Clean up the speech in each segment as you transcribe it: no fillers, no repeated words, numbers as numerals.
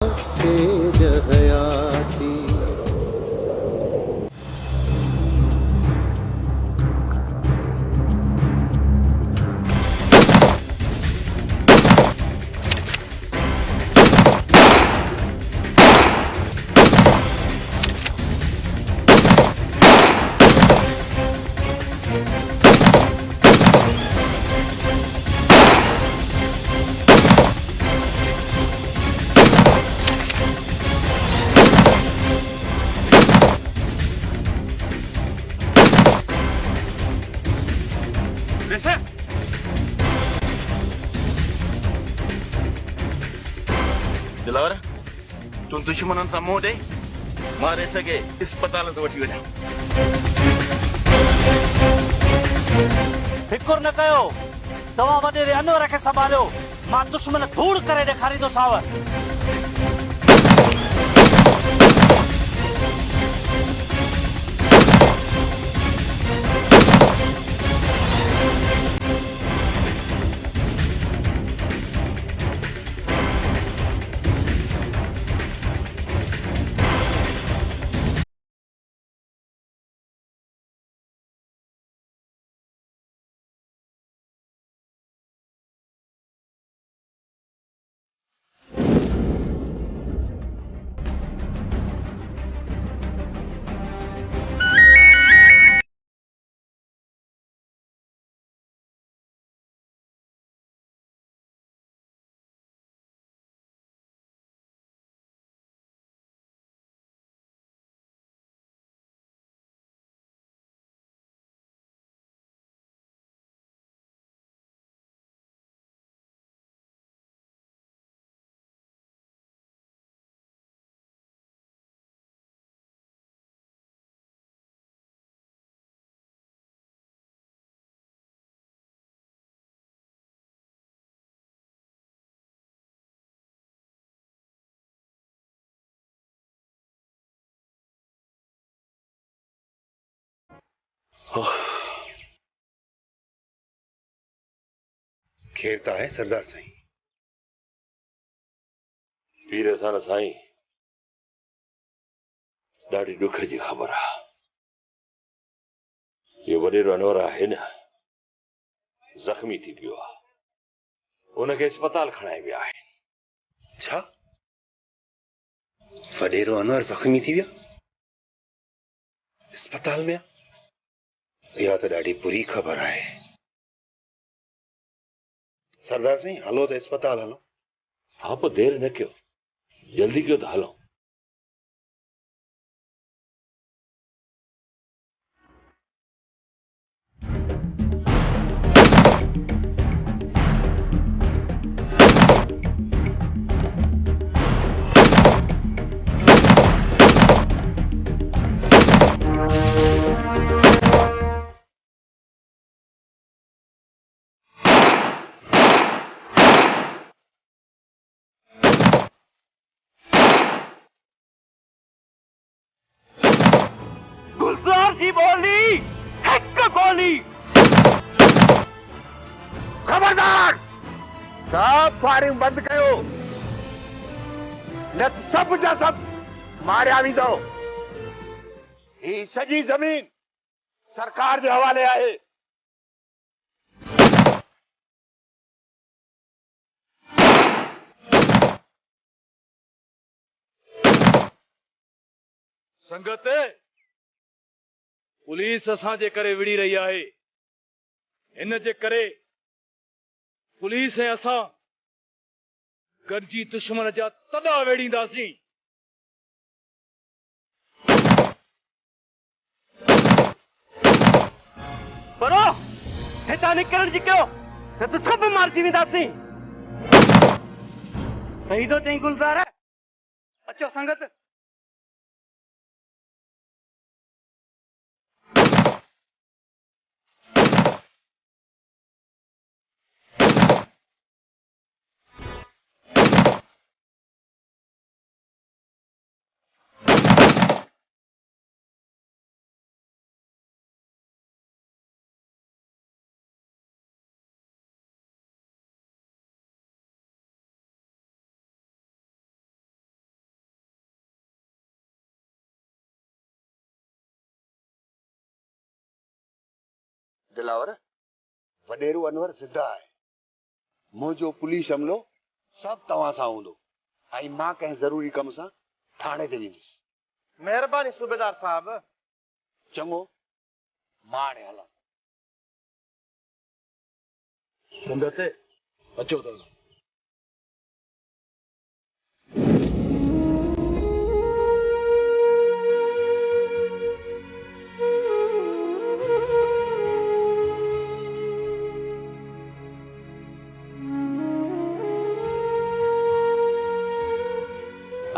से जहयाती। दिलावर तू दुश्मन मोह दे मारे सके अस्पताल ते वठी वञा। फिकुर न कयो, तव्हां वॾेरे अनवर खे संभालियो, मां दुश्मन धूड़ करे ॾेखारींदोसांव। खेरता है सरदार साईं। पीर सान साईं ॾाढी ॾुख जी ख़बर आहे। ये वॾेरो अनवर आहे न, ज़ख़्मी थी पियो आहे, उनखे अस्पताल खणाए विया आहिनि। छा वॾेरो अनवर ज़ख़्मी थी विया अस्पताल में? इहा त ॾाढी बुरी ख़बर आहे। सरदार साईं हलो त अस्पताल हलो। हाँ पोइ देरि न कयो, जल्दी कयो त हलो। गुलजार जी बोली, हिक गोली। खबरदार! सब फायरिंग बंद कयो, न त सब जा सब मारिया वेंदो। ही सॼी ज़मीन सरकार जे हवाले आहे। संगत पुलिस असांजे करे विड़ी रही आहे। इन जे करे पुलिस ऐं असां गॾिजी दुश्मन जा तॾा वेड़ींदासीं। परो हितां निकिरण जी कयो, न त सभु मारिजी वेंदासीं। सही थो चईं गुलज़ार। अचो संगत। दिलावर वडेरू अनवर सिद्धा है मुझो पुलिस अमलो सब तवा सा हूंदो आई मां कहीं जरूरी कम सा थाने ते वेंदुसि। मेहरबानी सूबेदार साहब। चंगो मां हाणे हलां। संगत अचो तो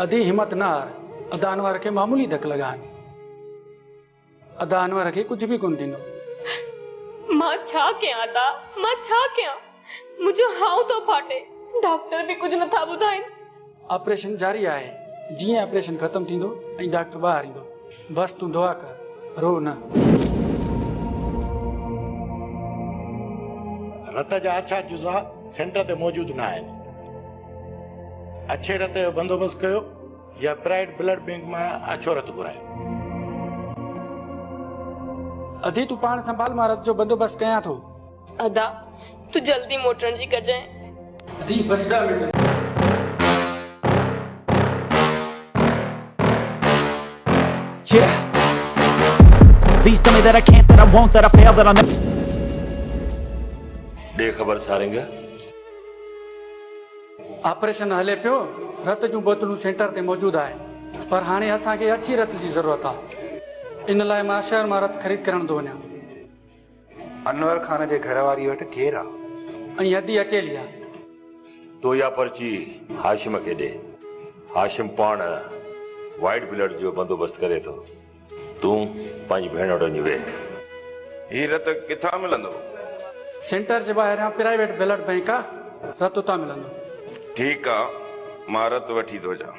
अधी हिम्मत न हार अदानवर के मामूली धक लगान अदानवर के कुछ भी कोन थींदो। मां छा कयां अदा मां छा कयां मुझो हाउ तो फाटे डॉक्टर भी कुछ नथा ॿुधाइनि। ऑपरेशन जारी आहे जीअं ऑपरेशन खत्म थींदो ऐं डॉक्टर ॿाहिरि ईंदो बस तूं दुआ कर रो न। रत जा अछा जुज़ा सेंटर ते मौजूद न आहिनि। अच्छे रत जो बंदोबस्त कयो या प्राइवेट ब्लड बैंक में अछो रत घुरायो। अधी तूं पाण संभाल मां रत जो बंदोबस्त कयां थो। अदा तू जल्दी मोटण जी कजांइ। अधी बस 10 minute. Yeah. Please tell me that I can't, that I won't, that I fail, that I'll never. दे खबर सारेंगा। ऑपरेशन हले पियो रत जूं बोतलूं सेंटर ते मौजूद आहिनि पर हाणे असांखे अच्छी रत जी ज़रूरत आहे। इन लाइ मां शहर मां रत ख़रीद करण थो वञा। अनवर खान जे घरवारी वटि केरु आहे? ऐं अधी अकेली आहे। तो या पर्ची हाशिम खे ॾे। हाशिम पाण वाइट ब्लड जो बंदोबस्त करे थो। तूं पंहिंजी भेण वटि वञी वेह। ही रत किथां मिलंदो? सेंटर जे ॿाहिरियां प्राइवेट ब्लड बैंक आहे रत उतां मिलंदो। ठीक आहे मां रत वठी थो अचां।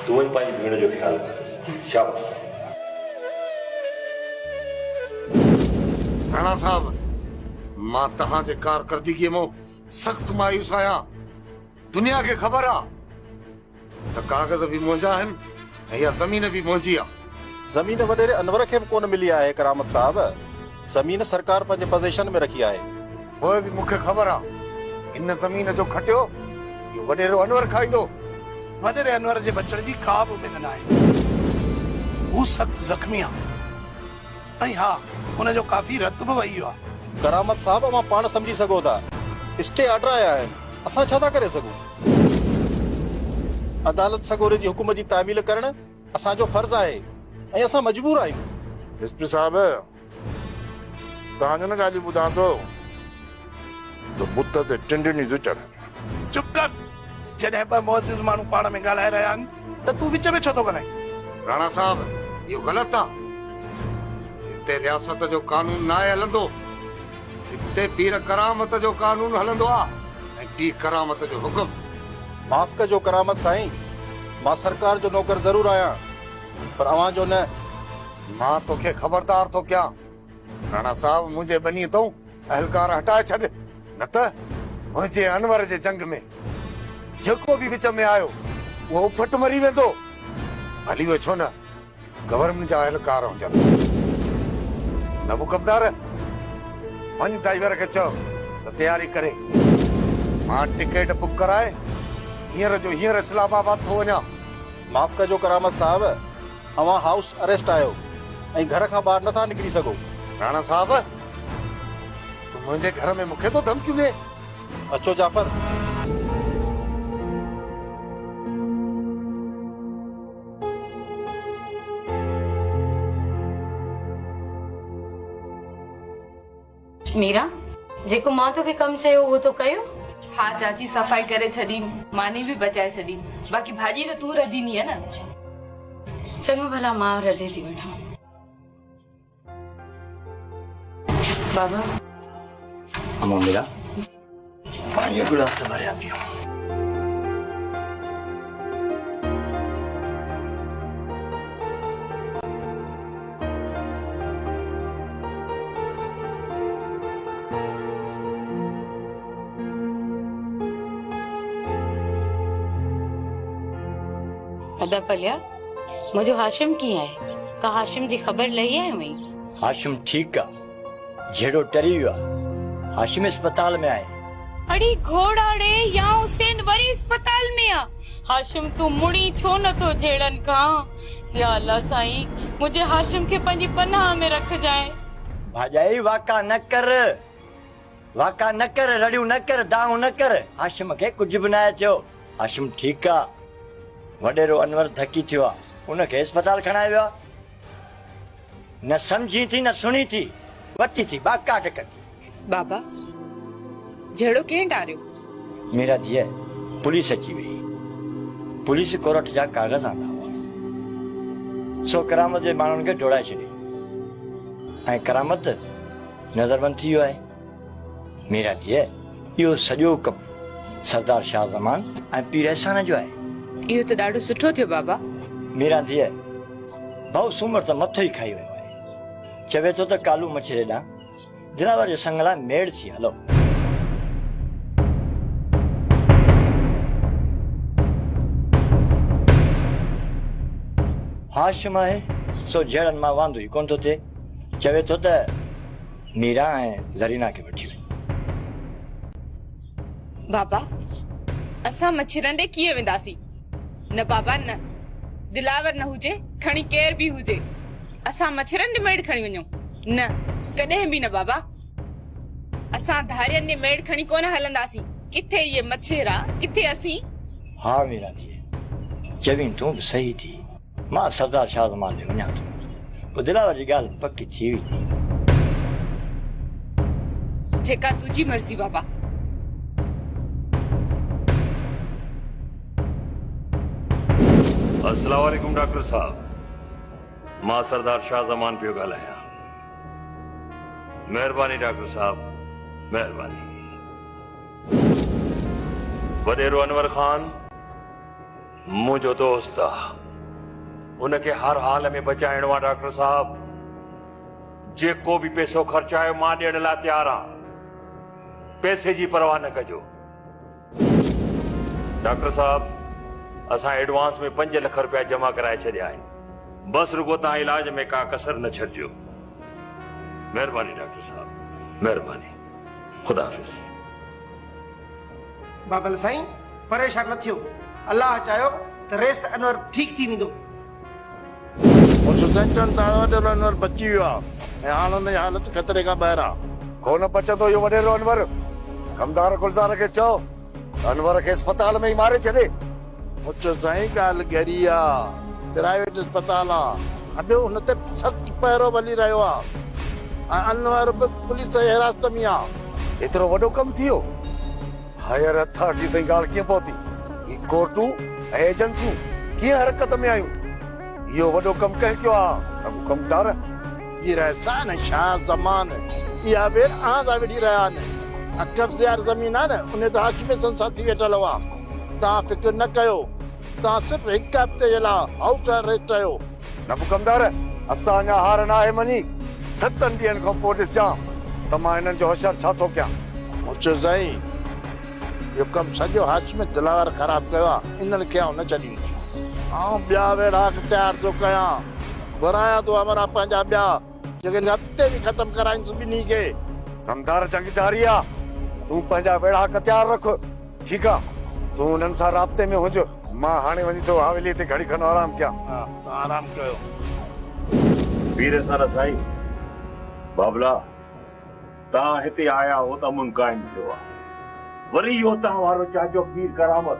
तूं वञी पंहिंजी भेण जो ख्याल कर। शाबाश। राणा साहब मां तहां जे कारकर्दगी में सख्त मायूस आहियां। दुनिया खे ख़बर आहे त कागज़ भी मुंहिंजा आहिनि या ज़मीन भी मुंहिंजी आहे। ज़मीन वडेरे अनवर खे भी कोन मिली आहे करामत साहब। ज़मीन सरकार पंहिंजे पोज़ीशन में रखी आहे। पोइ भी मूंखे ख़बर आहे इन ज़मीन जो खटियो इहो वडेरो अनवर खाईंदो। वडेरे अनवर जे बचण जी का बि उमेद न आहे। हू सख्त ज़ख्मी आहे ऐं हा हुन जो काफ़ी रत बि वही वियो आहे। करामत साहब मां पाण समझी सघो था स्टे ऑर्डर आया आहिनि असां छा था करे सघूं। अदालत सगोरे जी हुकुम जी तामील करण असांजो फर्ज़ आहे ऐं असां मजबूर आहियूं। एसपी साहब तव्हांजो न ॻाल्हि ॿुधां थो तो बुत ते टिंडनी जो चढ़। चुप कर। जॾहिं ॿ मुअज़्ज़िज़ माण्हू पाण में ॻाल्हाए रहिया आहिनि त तूं विच में छो थो ॻाल्हाईं? राणा साहब इहो ग़लति आहे। हिते रियासत जो कानून न आहे हलंदो। हिते पीर करामत जो कानून हलंदो आहे ऐं पीर करामत जो हुकुम। माफ़ कजो करामत साईं मां सरकार जो नौकर ज़रूर आहियां पर अवां जो न। मां तोखे ख़बरदार थो कयां राणा साहब मुंहिंजे बनी तूं अहलकार हटाए छॾ न त मुंहिंजे अनवर जे जंग में जेको भी विच में आयो वो फट मरी वेंदो। भली वे छो न गवर्नमेंट जा अहलकार हुजनि। न मुकबदार वञ ड्राइवर खे चओ त तयारी करे। मां टिकट बुक कराए हींअर जो हींअर इस्लामाबाद थो वञा। माफ़ कजो करामत साहब अवां हाउस अरेस्ट आयो ऐं घर खां ॿाहिरि नथा निकिरी सघो। राणा साहब तू मुंहिंजे घर में मूंखे तो धमकियूं ॾे। अचो जाफर। मीरा जेको मां तोखे कमु चयो उहो तो कयो? हाँ चाची सफाई करे छड़ी मानी भी बचाए छड़ी बाक़ी भाजी तो तू रधीनी है न। चङो भला मां रधे थी वठां। बाबा अमो मीरा पानी जो गिलास तो भरिया पियो। अदा पलिया मुझो हाशिम कीअं आहे? का हाशिम जी ख़बर लही आहे वई? हाशिम ठीक आहे झेड़ो टरी वियो आहे। हाशिम अस्पताल में आहे। अड़ी घोड़ाड़े या हुसैन वरी अस्पताल में आ। हाशिम तू मुड़ी छो न तो झेड़न का। या अल्लाह साईं मुझे हाशिम के पंजी पनाह में रख जाए। भाजाई वाका न कर, रड़ियूं न कर, दाऊ न कर। हाशिम के कुछ भी न थियो। हाशिम ठीक आ। वडेरो अनवर थकी थियो आ, उनके अस्पताल खणायो वियो। न समझी थी न सुनी थी, वती थी बाका टकती। बाबा झेड़ो कें टारियो? मेरा धीअ पुलिस अची वई। पुलिस कोर्ट जा कागज आंदा हुआ, सो करामत जे माण्हुनि खे डोड़ाए छॾे ऐं करामत नज़रबंद थी वियो आहे। मेरा धीअ इहो सॼो कमु सरदार शाह ज़मान ऐं पीर अहसान जो आहे। इहो त ॾाढो सुठो थियो बाबा। मेरा धीअ भाउ सूमर त मथो ई खाई वियो आहे। चवे थो त कालू मछरे ॾांहुं दिलावर जो संग लाइ मेड़ थी हलो। हाशिम आहे सो झेड़नि मां वांदो ई कोन थो थिए। चवे थो त मीरा ऐं ज़रीना खे वठी वञ। बाबा असां मच्छरनि ॾे कीअं वेंदासीं? न बाबा न, दिलावर न हुजे खणी केर बि हुजे, असां मच्छरनि ॾे मेड़ खणी वञूं न, कॾहिं बि न बाबा। असां धारियनि ॾे मेड़ खणी कोन हलंदासीं। किथे इहे मच्छरा, किथे असीं। हा मेरा धीअ चवीं तूं बि सही थी। मां सरदार शाह ज़मान ॾे वञां थो, पोइ दिलावर जी ॻाल्हि पकी थी वेंदी। जेका तुंहिंजी मर्ज़ी बाबा। अस्सलाम वालेकुम डॉक्टर साहब, मां सरदार शाह ज़मान पियो ॻाल्हायां। महिरबानी डॉक्टर साहब, महिरबानी। वडेरो अनवर खान मुंहिंजो दोस्त आहे, उनखे हर हाल में बचाइणो आहे। डॉक्टर साहब जेको बि पैसो ख़र्चायो मां ॾियण लाइ तयारु आहियां। पैसे जी परवाह न कजो। डॉक्टर साहब असां एडवांस में 5 लख रुपया जमा कराए छॾिया आहिनि। बस रुगो तव्हां इलाज में का कसर न छॾिजो। महिरबानी डॉक्टर साहब, महिरबानी। खुदा हाफ़िज़। बाबल साईं परेशान न थियो, अल्लाह चाहियो त रेस अनवर ठीक थी वेंदो। वडेरो अनवर बची वियो आहे ऐं हाणे हुनजी हालत ख़तरे खां ॿाहिरि आहे। कोन बचंदो इहो वडेरो अनवर। कमदार गुलज़ार खे चओ अनवर खे अस्पताल में ई मारे छॾे। मुझ साईं ॻाल्हि गहरी आहे, प्राइवेट अस्पताल आहे। अॼु हुन ते सख़्तु पहिरो हली रहियो आहे ऐं अनवर बि पुलिस जी हिरासत में आहे। एतिरो वॾो कमु थी वियो। हायर अथॉरिटी ताईं ॻाल्हि कीअं पहुती? ही कोर्टूं ऐं एजेंसियूं कीअं हरकत में आयूं? इहो वॾो कमु कंहिं कयो आहे? कमदार पीर अहसान ऐं शाह ज़मान इहा बि आज़ा वेठी रहिया आहिनि। कब्ज़ेदार ज़मीन आहे न, उन ते हाशिम संसार थी वेठल हुआ। तव्हां फिक्र न कयो, तव्हां सिर्फ़ु हिकु हफ़्ते जे लाइ हाउस अरेस्ट कयो। न कमदार असां अञा हार न आहे मञी। 7 ॾींहंनि खां पोइ ॾिसां त मां हिननि जो होशियार छा थो कयां। मुझ साईं इहो कमु सॼो हाशिम दिलावर ख़राबु कयो आहे। इन्हनि खे न छॾी ऐं ॿिया वेड़ा तयारु थो कयां। घुरायां थो हमारा पंहिंजा ॿिया जेके हफ़्ते बि ख़तमु कराइनि सभिनी खे। कमदार जंग जारी आहे, तूं पंहिंजा वेड़ा तयारु रख। ठीकु आहे, तूं हुननि सां राब्ते में हुज। मां हाणे वञी थो हवेली ते घड़ी खनि आराम कयां। हा तव्हां आराम कयो। पीर सारा साईं बाबला तव्हां हिते आया हो त अमन क़ाइम थियो आहे। वरी इहो तव्हां वारो चाचो पीर करामत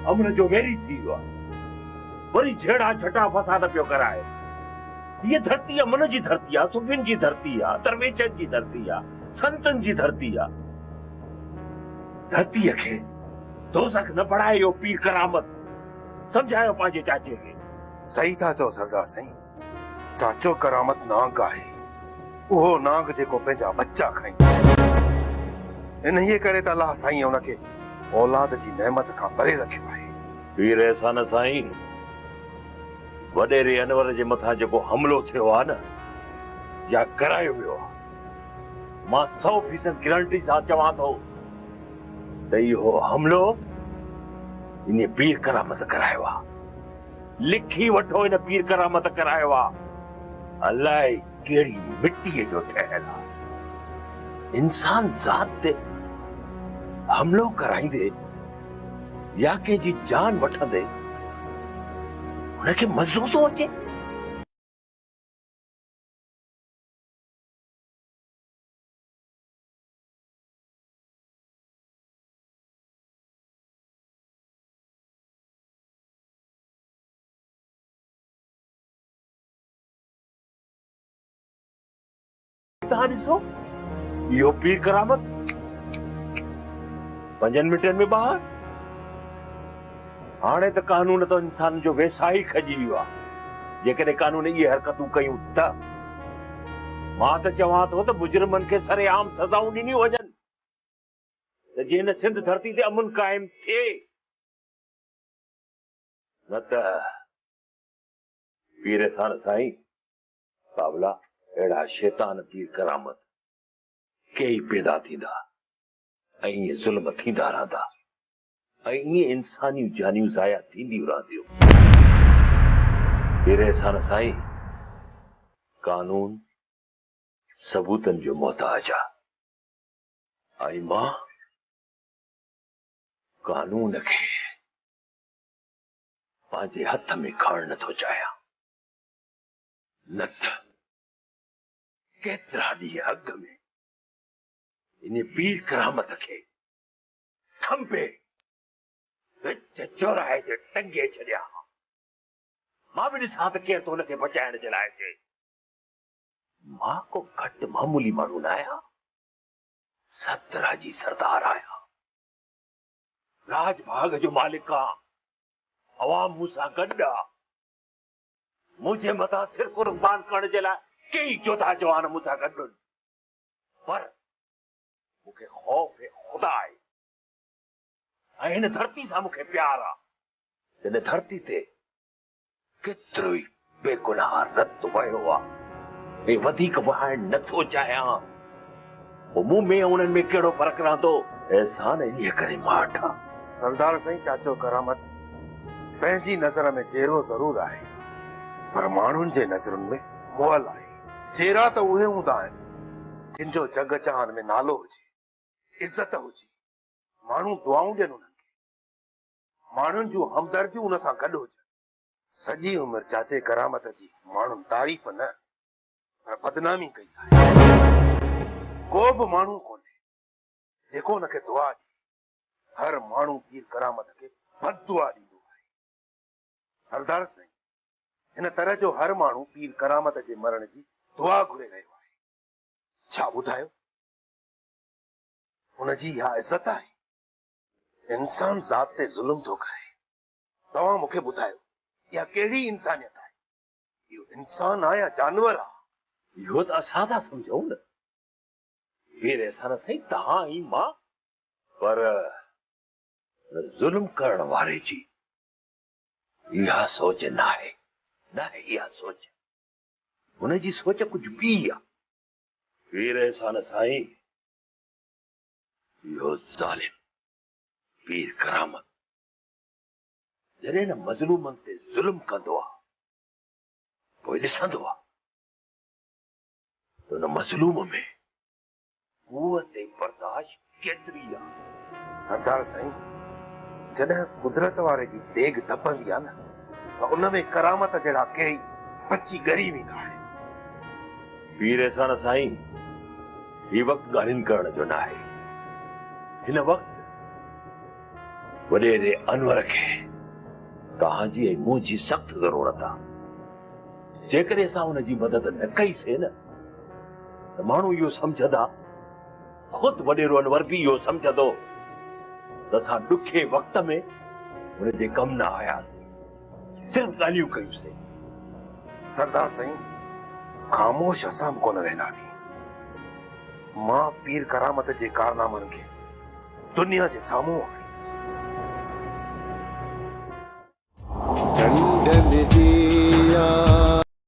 अमन जो वेरी थी वियो आहे। वरी झेड़ा छटा फसाद पियो कराए। ये धरती अमन जी धरती आहे, सुफिन जी धरती आहे, दरवेशनि जी धरती आहे, संतनि जी धरती आहे। धरतीअ खे दोज़ख न बढ़ायो पीर करामत। समझायो पंहिंजे चाचे खे। सही था चओ सरदार साईं। चाचो करामत नांग आहे, उहो नांग जेको पंहिंजा बच्चा खाईंदो। इन्हीअ करे त अलाह साईं उनखे औलाद जी नेमत खां परे रखियो आहे। पीर अहसान साईं वडेरे अनवर जे मथां जेको हमलो थियो आहे न, या करायो वियो आहे, मां 100% गारंटी सां चवां थो त इहो हमलो इन पीर करामत करायो आहे। लिखी वठो इन पीर करामत करायो आहे। अलाए कहिड़ी मिटीअ जो ठहियल आहे। इंसान ज़ात ते हमलो कराईंदे या कंहिंजी जान वठंदे उनखे मज़ो थो अचे। तव्हां ॾिसो इहो पीर करामत 5 मिंटनि में ॿाहिरि। हाणे त कानून तो इंसान जो वैसा ही खजी वियो आहे। जेकॾहिं कानून इहे हरकतूं कयूं त मां त चवां थो त मुजरिमनि खे सरेआम सज़ाऊं ॾिनियूं वञनि त जीअं न सिंध धरती ते अमन क़ाइम थिए, न त पीर सान साईं बाबला अहिड़ा शैतान पीर करामत कई पैदा थींदा ऐं ईअं ज़ुल्म थींदा रहंदा ऐं ईअं इंसानियूं जानियूं ज़ाया थींदियूं रहंदियूं। पीर सान साईं कानून सबूतनि जो मोहताज आहे ऐं मां कानून खे पंहिंजे हथ में खणण नथो चाहियां, न त केतिरा ॾींहं अॻ में इन पीर करामत खे खंबे विच चौराहे ते टंगे छॾिया। मां बि ॾिसां त केरु तो हुनखे बचाइण जे लाइ अचे। मां को घटि मामूली माण्हू न आहियां, 17 जी सरदार आहियां, राज भाग जो मालिक आहियां, अवाम मूंसां गॾु आहे। मुंहिंजे मथां सिर कुर्बान करण जे लाइ कई जोधा जवान मूंसां गॾु आहिनि, पर मूंखे खौफ़ खुदा आहे ऐं हिन धरती सां मूंखे प्यार आहे। हिन धरती ते केतिरो ई बेगुनाह रत वयो आहे ऐं वधीक वहाइण नथो चाहियां। पोइ मूं में उन्हनि में कहिड़ो फ़र्क़ु रहंदो? एहसान इन्हीअ करे मां वठां। सरदार साईं चाचो करामत पंहिंजी नज़र में जहिड़ो ज़रूर आहे, पर माण्हुनि जे नज़रुनि में मुअल आहे। जहिड़ा त उहे हूंदा आहिनि जिन जो जग जहान में नालो हुजे, इज़त हुजे, माण्हू दुआऊं ॾियनि उन्हनि खे, माण्हुनि जूं हमदर्दियूं उन सां गॾु हुजनि। सॼी उमिरि चाचे करामत जी माण्हुनि तारीफ़ न पर बदनामी कई आहे। को बि माण्हू कोन्हे जेको उनखे दुआ ॾे। हर माण्हू पीर करामत खे बददुआ ॾींदो आहे। सरदार साईं हिन तरह जो हर माण्हू पीर करामत जे मरण जी दुआ घुरे रहियो आहे। छा ॿुधायो हुनजी इहा इज़त आहे? इंसान ज़ात ते ज़ुल्म थो करे। तव्हां मूंखे ॿुधायो इहा कहिड़ी इंसानियत आहे? इहो इंसान आहे या जानवर आहे? इहो त असां था सम्झूं न पीर एहसान साईं, तव्हां ऐं मां, पर ज़ुल्म करण वारे जी इहा सोच न आहे, न आहे इहा सोच। हुनजी सोच कुझु ॿी आहे। पीर एहसान साईं इहो ज़ालिम पीर करामत जॾहिं न मज़लूमनि ते ज़ुल्म कंदो आहे, पोइ ॾिसंदो आहे त उन मज़लूम में क़ुवत बर्दाश्त केतिरी आहे। सरदार साईं जॾहिं कुदरत वारे जी देग धपंदी आहे न, त उन में करामत जहिड़ा कई पची ॻरी वेंदा आहिनि। पीर एहसान साईं हीउ वक़्तु ॻाल्हियुनि करण जो न आहे। हिन वक़्तु वॾेरे अनवर खे तव्हांजी ऐं मुंहिंजी सख़्त ज़रूरत आहे। जेकॾहिं असां हुनजी मदद न कईसीं न त माण्हू इहो सम्झंदा, ख़ुदि वॾेरो अनवर बि इहो सम्झंदो त असां ॾुखे वक़्त में हुनजे कमु न आयासीं, सिर्फ़ ॻाल्हियूं कयूंसीं। सरदार साईं ख़ामोश असां बि कोन वेंदासीं। मां पीर करामत जे कारनामनि खे दुनिया जे साम्हूं आणींदुसि।